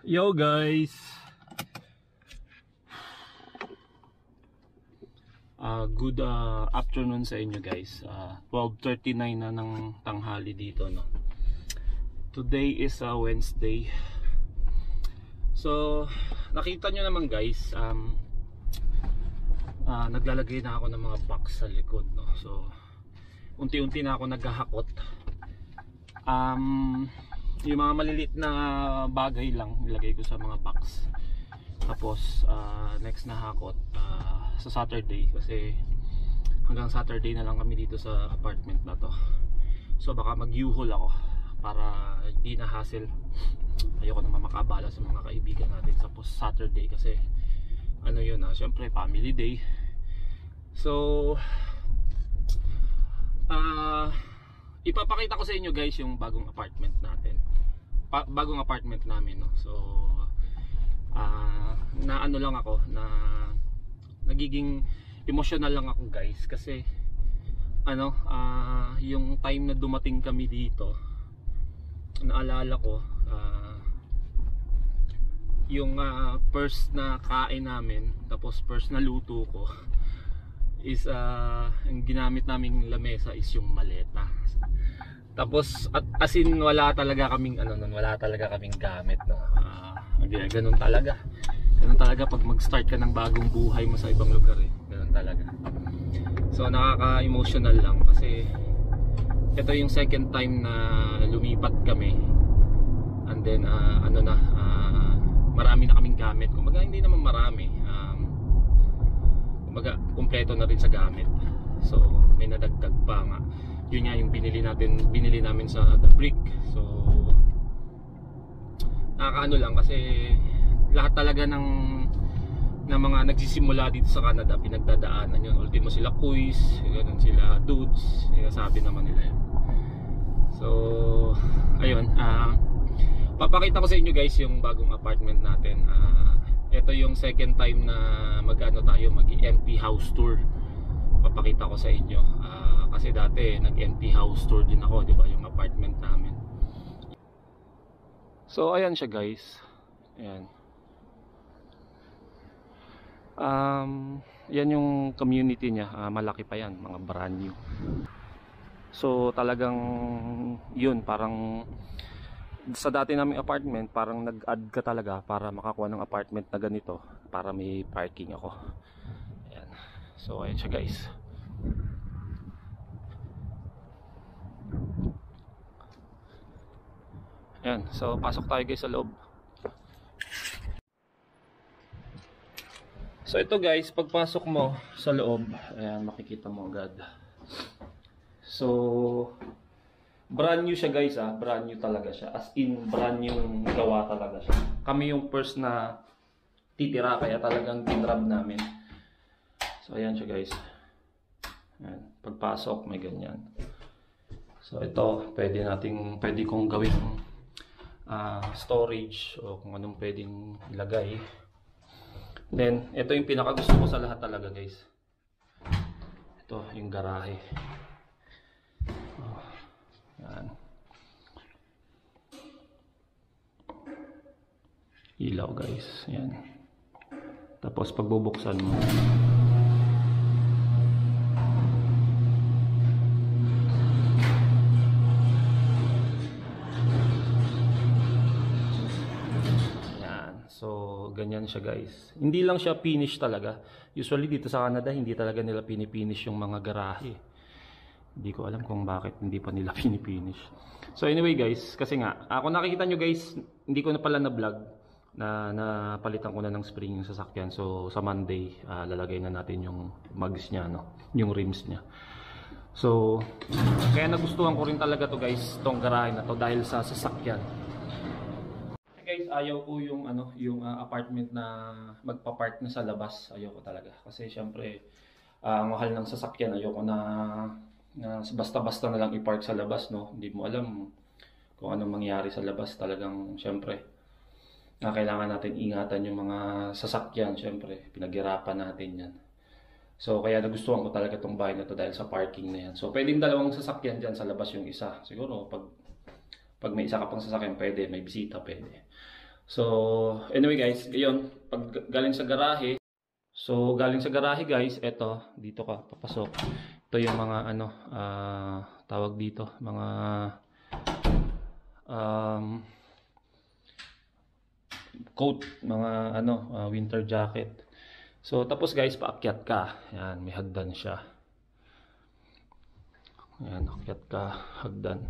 Yo guys, good afternoon sa inyo guys. 12:39 na ng tanghali dito, no. Today is Wednesday. So nakita nyo naman guys, naglalagay na ako ng mga box sa likod, no. So unti-unti na ako naghahakot. Yung mga maliliit na bagay lang nilagay ko sa mga box. Tapos next na hakot sa Saturday, kasi hanggang Saturday na lang kami dito sa apartment na to. So baka mag-U-haul ako para hindi na hassle. Ayoko naman makabala sa mga kaibigan natin sa Saturday, kasi ano yun, syempre family day. So ipapakita ko sa inyo guys yung bagong apartment natin, bagong apartment namin, no. So na ano lang ako, na nagiging emotional lang ako guys, kasi ano, yung time na dumating kami dito, naalala ko yung first na kain namin, tapos first na luto ko is ang ginamit naming lamesa is yung maleta. Tapos as in wala talaga kaming ano nun, wala talaga kaming gamit, no. Ganun talaga. Ganun talaga pag mag-start ka ng bagong buhay mo sa ibang lugar, eh. Ganun talaga. So nakaka-emotional lang, kasi ito yung second time na lumipat kami. And then ano na, marami na kaming gamit. Kumbaga hindi naman marami. Kumbaga kumpleto na rin sa gamit. So may nadagdag pa nga. Yun nga yung binili namin sa The Brick. So nakakaano lang, kasi lahat talaga ng mga nagsisimula dito sa Canada pinagdadaanan yun. Ultimo sila Kuys, ganun sila Dudes, sinasabi naman nila yun. So ayun, papakita ko sa inyo guys yung bagong apartment natin. Ito yung second time na mag-empty house tour. Papakita ko sa inyo, kasi dati nag-empty house tour din ako, di ba, yung apartment namin. So ayan siya guys, ayan. Yan yung community niya, malaki pa yan, mga brand new. So talagang yun, parang sa dati naming apartment, parang nag-add ka talaga para makakuha ng apartment na ganito, para may parking ako. Ayan. So ayan siya guys. Ayan, so pasok tayo guys sa loob. So ito guys, pagpasok mo sa loob, ayan, makikita mo agad. So brand new siya guys, brand new talaga siya. As in brand new gawa talaga siya. Kami yung first na titira, kaya talagang tinrab namin. So ayan siya guys. Ayan, pagpasok may ganyan. So ito, pwede kong gawin storage o kung anong pwedeng ilagay. Then ito yung pinakagusto ko sa lahat talaga guys. Ito yung garahe. Yan. Ilaw guys, yan. Tapos pagbubuksan mo, so ganyan siya guys. Hindi lang siya finish talaga. Usually dito sa Canada hindi talaga nila pinipinish yung mga garahe. Hindi ko alam kung bakit hindi pa nila pinipinish. So anyway guys, kasi nga ako nakikita nyo guys, hindi ko na pala na vlog na napalitan ko na ng spring yung sasakyan. So sa Monday lalagay na natin yung mags nya, no? Yung rims nya. So kaya nagustuhan ko rin talaga to guys, tong garahe na to, dahil sa sasakyan. Guys, ayaw ko yung apartment na magpa-park na sa labas. Ayaw ko talaga, kasi syempre ang mahal ng sasakyan. Ayaw ko na basta-basta na lang i-park sa labas, no. Hindi mo alam kung anong mangyari sa labas. Talagang syempre kailangan natin ingatan yung mga sasakyan. Syempre pinaghirapan natin yan. So kaya nagustuhan ko talaga tong bahay na to dahil sa parking na yan. So pwedeng dalawang sasakyan dyan sa labas yung isa. Siguro pag may isa ka pang sasakyan pwede, may bisita pwede. So, anyway guys, ngayon, pag galing sa garahe, guys, eto, dito ka, papasok. Ito yung mga, ano, tawag dito, mga, coat, mga, ano, winter jacket. So, tapos guys, paakyat ka. Yan, may hagdan siya. Yan, akyat ka, hagdan.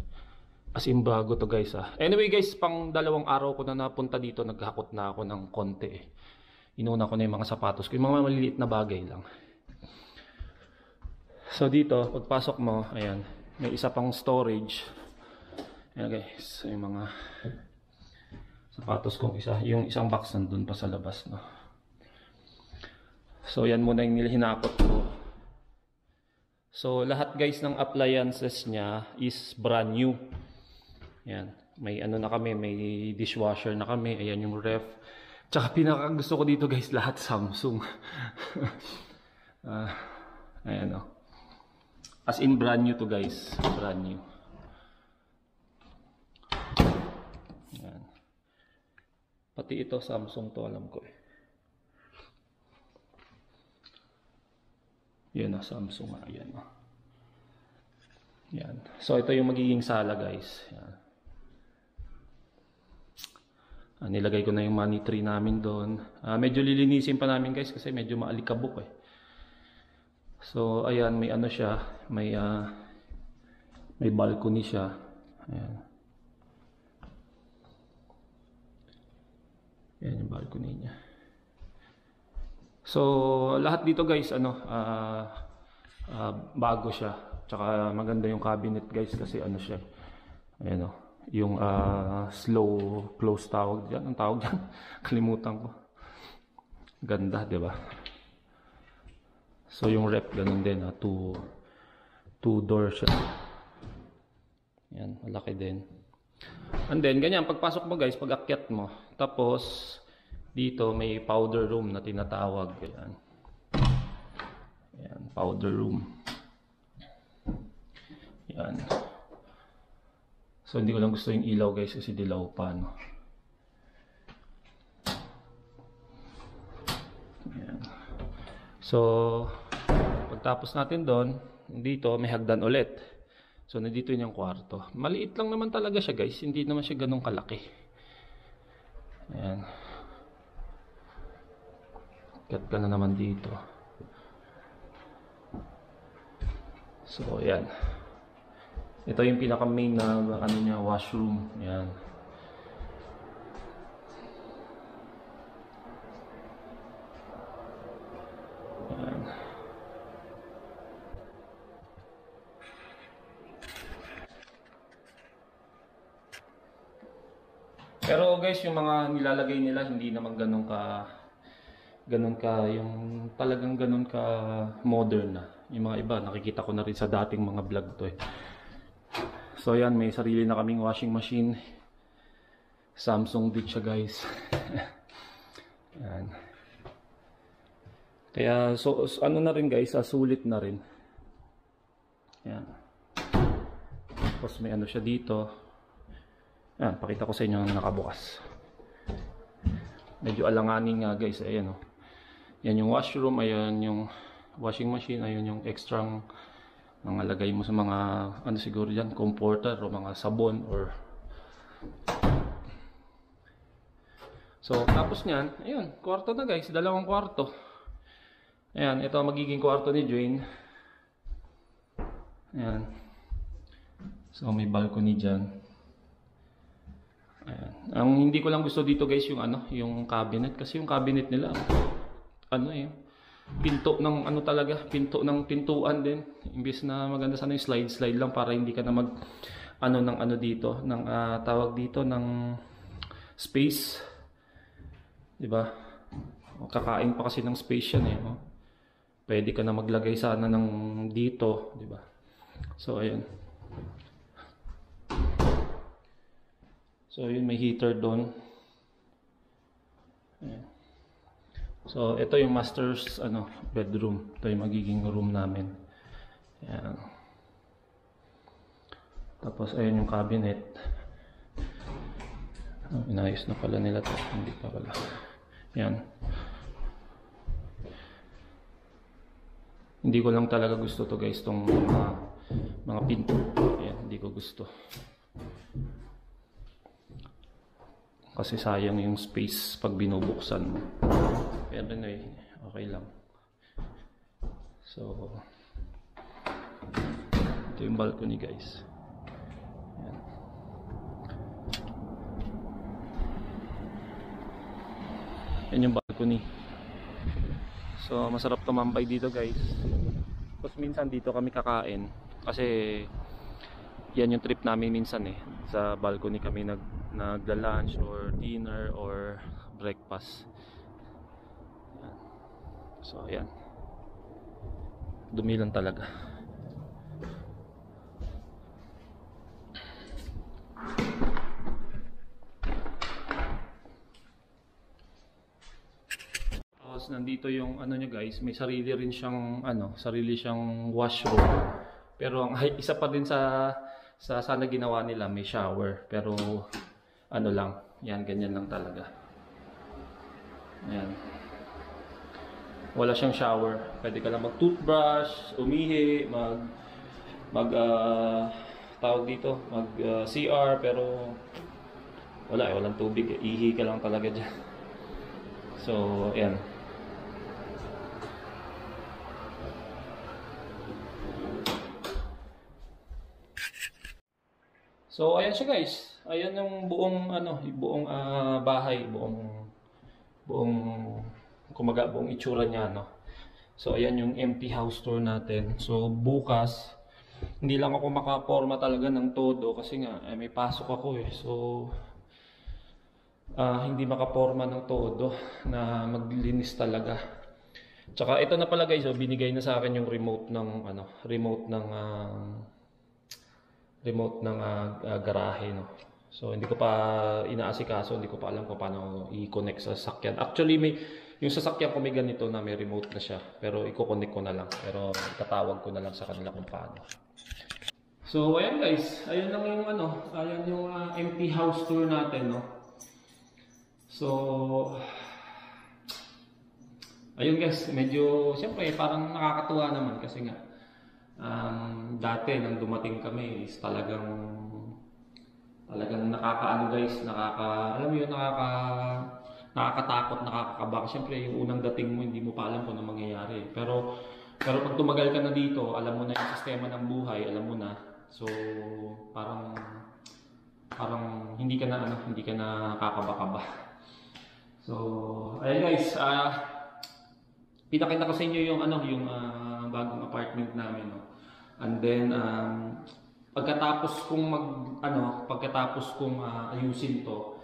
As in bago to guys Anyway guys, pang 2 araw ko na napunta dito, naghakot na ako ng konti Inuna ko na yung mga sapatos ko, yung mga maliliit na bagay lang. So dito, pagpasok mo, ayan, may isa pang storage. Ayan guys, yung mga sapatos kong isa, yung isang box nandun pa sa labas, no. So yan muna yung hinakot ko. So lahat guys ng appliances niya is brand new. Yan, may ano na kami, may dishwasher na kami, ayan yung ref. Tsaka pinaka gusto ko dito guys, lahat Samsung. Ayan o. As in brand new to guys, brand new. Ayan. Pati ito Samsung to, alam ko Yan na, Samsung nga, ayan o. Yan. So ito yung magiging sala guys. Yan. Nilagay ko na yung money tree namin doon. Medyo lilinisin pa namin guys kasi medyo maalikabok So ayan, may ano siya, may balcony siya. Ayan. Ayan yung balcony niya. So lahat dito guys, ano, bago siya. Tsaka maganda yung cabinet guys kasi ano siya. Ayan o. Yung slow close tawag dyan. Ang tawag dyan? Kalimutan ko. Ganda, di ba? So yung rep ganun din. Two door siya. Yan, malaki din. And then, ganyan. Pagpasok mo guys, pag akyat mo. Tapos, dito may powder room na tinatawag. Yan. Yan, powder room. Yan. So hindi ko lang gusto yung ilaw guys kasi dilaw pa, no. Ayan. So pagtapos natin doon, dito may hagdan ulit. So nandito yun yung kwarto. Maliit lang naman talaga siya guys, hindi naman siya ganun kalaki. Ayan. Kat ka na naman dito. So ayan. Ito yung pinaka main na ano niya, washroom. Yan. Yan. Pero guys, yung mga nilalagay nila hindi naman ganun ka yung talagang ganun ka modern na. Yung mga iba nakikita ko na rin sa dating mga vlog to So yan, may sarili na kaming washing machine. Samsung din siya guys. Yan. Kaya so ano na rin guys, sulit na rin. Yan. Tapos may ano siya dito. Yan, pakita ko sa inyo ang nakabukas. Medyo alanganin nga guys, ayan oh. Yan yung washroom, ayan yung washing machine, ayan yung extra mga lagay mo sa mga ano siguro dyan, comforter o mga sabon or so tapos nyan, ayun, kwarto na guys, 2 kwarto. Ayan, ito magiging kwarto ni Jane. Ayan, so may balcony dyan. Ayan. Ang hindi ko lang gusto dito guys yung ano, yung cabinet kasi yung cabinet nila ano pinto ng ano talaga, pinto ng pintuan din. Imbes na maganda sana yung slide lang para hindi ka na mag ano ng ano dito, ng tawag dito ng space. 'Di ba? Kakain pa kasi ng space yan oh. Pwede ka na maglagay sana ng dito, 'di ba? So ayun. So yun, may heater doon. Ayan. So, ito yung master's bedroom. Ito yung magiging room namin. Ayan. Tapos, ayun yung cabinet. Oh, inayos na pala nila to. Hindi pa pala. Yan. Hindi ko lang talaga gusto to guys, tong mga pinto. Ayan, hindi ko gusto. Kasi sayang yung space pag binubuksan mo. Pero anyway, okay lang. So, ito yung balcony guys. Ayan. Yan yung balcony. So masarap tumambay dito guys. Tapos minsan dito kami kakain. Kasi yan yung trip namin minsan eh. Sa balcony kami nagla-lunch or dinner or breakfast. Yan. So ayan. Dumi lang talaga. Nandito yung ano niya guys, may sarili rin siyang sarili siyang washroom. Pero ang isa pa din sa sana ginawa nila, may shower, pero ano lang, yan ganyan lang talaga. Ayan. Wala siyang shower. Pwede ka lang mag-toothbrush, umihi, tawag dito, CR, pero walang tubig, ihi ka lang talaga diyan. So, ayan. So ayan siya guys. Ayan yung buong bahay, buong itsura niya So ayan yung empty house tour natin. So bukas hindi lang ako makaporma talaga ng todo kasi nga may pasok ako eh. So hindi makaporma ng todo na maglinis talaga. Tsaka ito na pala guys, binigay na sa akin yung remote ng garahe So hindi ko pa inaasikaso, hindi ko pa alam kung paano i-connect sa sasakyan. Actually yung sasakyan ko may ganito na may remote na siya, pero i-connect ko na lang, pero tatawag ko na lang sa kanila kung paano. So ayan guys, ayan lang yung ayan yung empty house tour natin So ayun guys, medyo siyempre parang nakakatuwa naman kasi nga dati nang dumating kami is talagang nakakaano guys, alam mo yun, nakakatakot, nakakakaba. Siyempre yung unang dating mo hindi mo pa alam kung ano mangyayari. Pero pag tumagal ka na dito, alam mo na yung sistema ng buhay, alam mo na. So parang hindi ka na kakaba-kaba. So ayun guys, pinakita ko sa inyo yung bagong apartment namin And then pagkatapos kong ayusin to,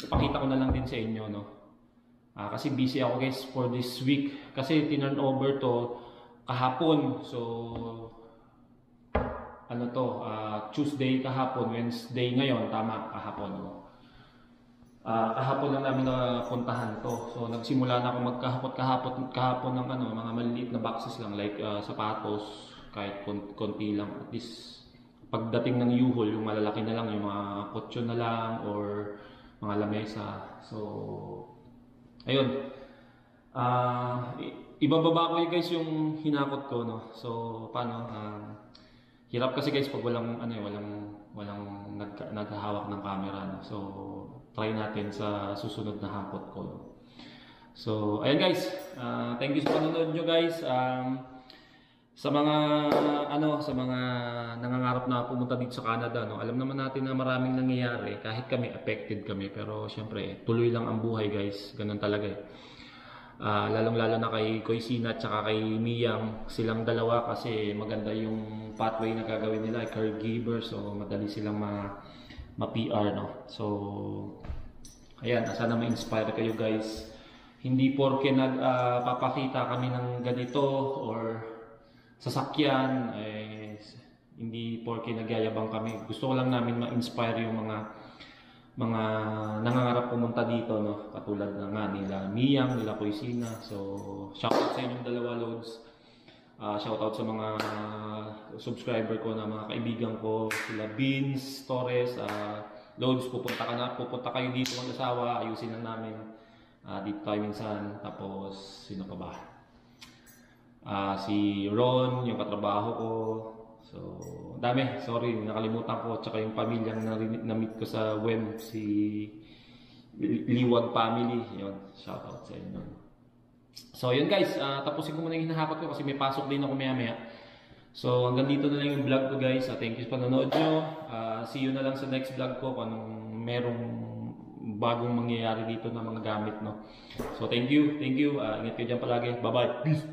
ipakita ko na lang din sa inyo kasi busy ako guys for this week kasi tinurn over to kahapon. So Tuesday kahapon, Wednesday ngayon, tama, kahapon kahapon lang namin napuntahan to. So nagsimula na ako kahapon ng mga maliliit na boxes lang like sapatos, kahit konti lang. At least pagdating ng U-Haul, yung malalaki na lang, yung mga kutsyon na lang or mga lamesa. So ayun. Ibababa ko guys yung hinakot ko So paano hirap kasi guys pag walang naghahawak ng camera So try natin sa susunod na hakot ko. So ayan guys, thank you sa panonood nyo guys. Sa mga nangangarap na pumunta dito sa Canada alam naman natin na maraming nangyayari, kahit kami affected kami, pero syempre tuloy lang ang buhay guys, ganun talaga lalong-lalo na kay Koisina at saka kay Miyang, silang dalawa kasi maganda yung pathway na gagawin nila, caregiver, so madali silang ma-PR So ayan, sana ma-inspire kayo guys. Hindi porke nagpapakita kami ng ganito or sasakyan, hindi porke nagyayabang kami. Gusto ko lang namin ma-inspire yung mga nangangarap pumunta dito katulad na nga nila Miyang, nila Koisina. So shoutout sa inyong dalawa loads. Shoutout sa mga subscriber ko na mga kaibigan ko, sila Beans Torres, Loads, pupunta kayo dito ng asawa, ayusin lang namin. Dito tayo minsan. Tapos, sino pa ba? Si Ron, yung katrabaho ko. So, dami. Sorry, nakalimutan ko. Tsaka yung pamilyang na-meet ko sa web, si Liwag family. Yun, shoutout sa inyo. So, yun guys. Tapusin ko muna yung hinahapat ko kasi may pasok din ako maya-maya. So, hanggang dito na lang yung vlog ko guys. Thank you sa panonood nyo. See you na lang sa next vlog ko kung anong merong bagong mangyayari dito na mga gamit, no? So, thank you. Ingat kayo dyan palagi. Bye-bye. Peace.